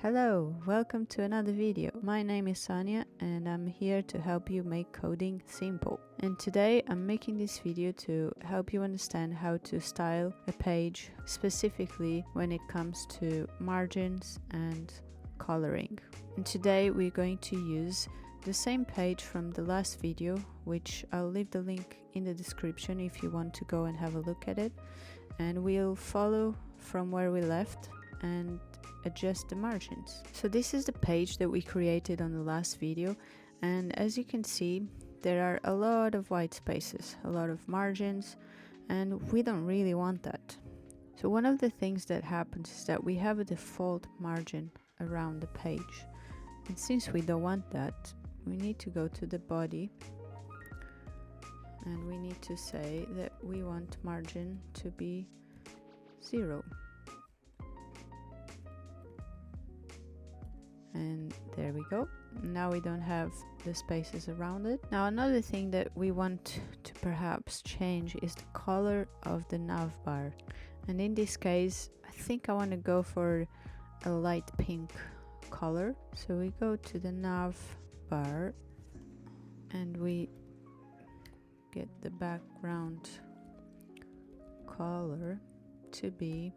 Hello, welcome to another video. My name is Sonia and I'm here to help you make coding simple. And today I'm making this video to help you understand how to style a page, specifically when it comes to margins and coloring. And today we're going to use the same page from the last video, which I'll leave the link in the description if you want to go and have a look at it. And we'll follow from where we left and adjust the margins. So this is the page that we created on the last video, and as you can see there are a lot of white spaces, a lot of margins, and we don't really want that. So one of the things that happens is that we have a default margin around the page, and since we don't want that, we need to go to the body and we need to say that we want margin to be 0. And there we go. Now we don't have the spaces around it. Now another thing that we want to perhaps change is the color of the navbar, and in this case I think I want to go for a light pink color. So we go to the navbar and we get the background color to be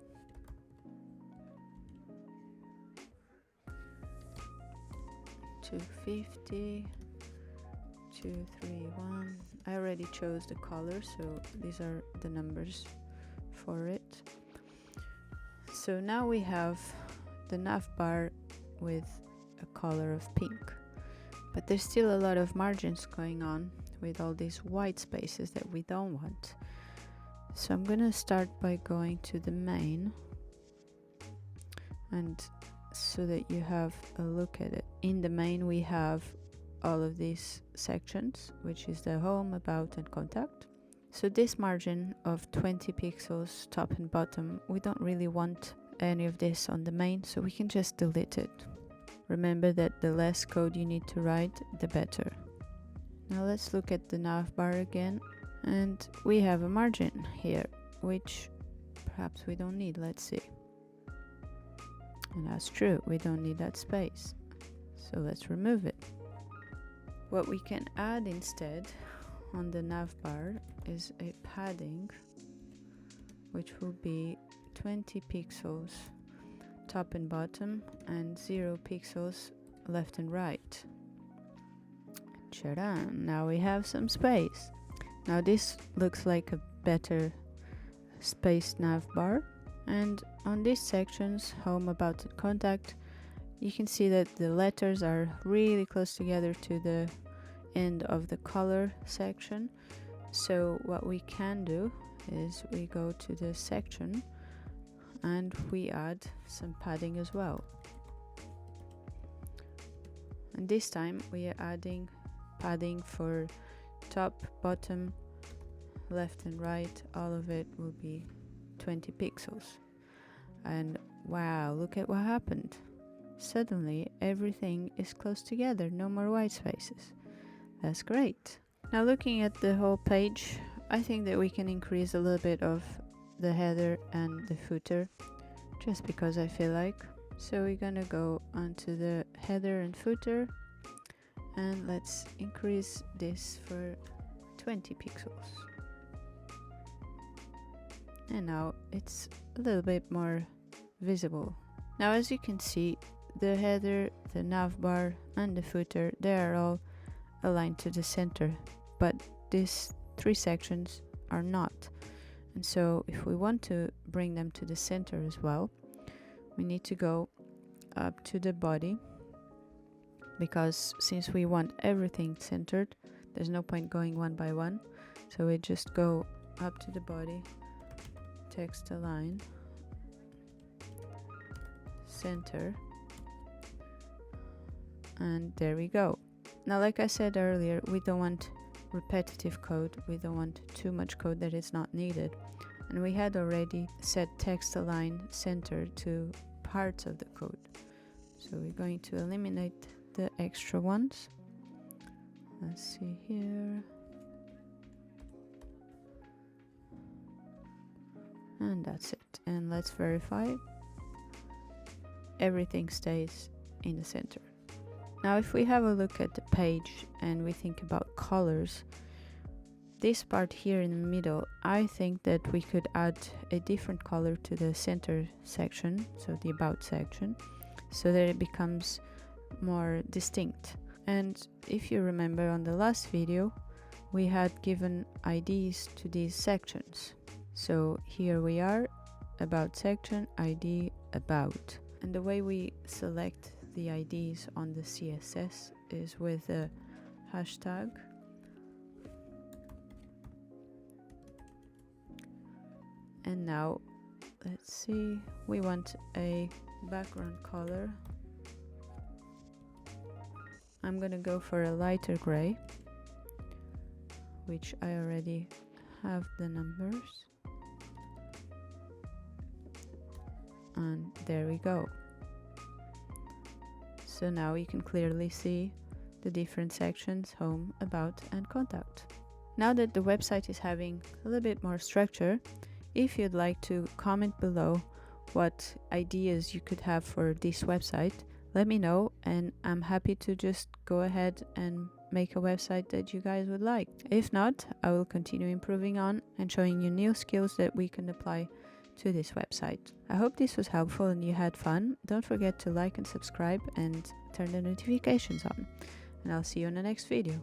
250, 231. I already chose the color, so these are the numbers for it. So now we have the navbar with a color of pink, but there's still a lot of margins going on with all these white spaces that we don't want. So I'm gonna start by going to the main, and so that you have a look at it. In the main we have all of these sections, which is the home, about and contact. So this margin of 20 pixels top and bottom, we don't really want any of this on the main, so we can just delete it. Remember that the less code you need to write, the better. Now let's look at the navbar again, and we have a margin here, which perhaps we don't need. Let's see. And that's true, we don't need that space, so let's remove it. What we can add instead on the navbar is a padding, which will be 20 pixels top and bottom and 0 pixels left and right. Ta-da! Now we have some space. Now this looks like a better spaced navbar. And on these sections, home, about and contact, you can see that the letters are really close together to the end of the color section. So what we can do is we go to the section and we add some padding as well. And this time we are adding padding for top, bottom, left and right. All of it will be 20 pixels. And wow, look at what happened. Suddenly everything is close together, no more white spaces. That's great. Now looking at the whole page, I think that we can increase a little bit of the header and the footer, just because I feel like. So we're gonna go onto the header and footer, and let's increase this for 20 pixels. And now it's a little bit more visible. Now as you can see, the header, the navbar and the footer, they are all aligned to the center, but these three sections are not. And so if we want to bring them to the center as well, we need to go up to the body, because since we want everything centered, there's no point going one by one. So we just go up to the body, text align, center, and there we go. Now like I said earlier, we don't want repetitive code, we don't want too much code that is not needed, and we had already set text align center to parts of the code, so we're going to eliminate the extra ones. Let's see here, and that's it. And let's verify. everything stays in the center. Now if we have a look at the page and we think about colors, this part here in the middle, I think that we could add a different color to the center section, so the about section, so that it becomes more distinct. And if you remember on the last video, we had given IDs to these sections. So here we are, about section, ID, about. And the way we select the IDs on the CSS is with a hashtag. And now, let's see, we want a background color. I'm gonna go for a lighter gray, which I already have the numbers. And there we go. So now you can clearly see the different sections: home, about, and contact. Now that the website is having a little bit more structure, if you'd like to comment below what ideas you could have for this website, let me know, and I'm happy to just go ahead and make a website that you guys would like. If not, I will continue improving on and showing you new skills that we can apply to this website. I hope this was helpful and you had fun. Don't forget to like and subscribe and turn the notifications on. And I'll see you in the next video.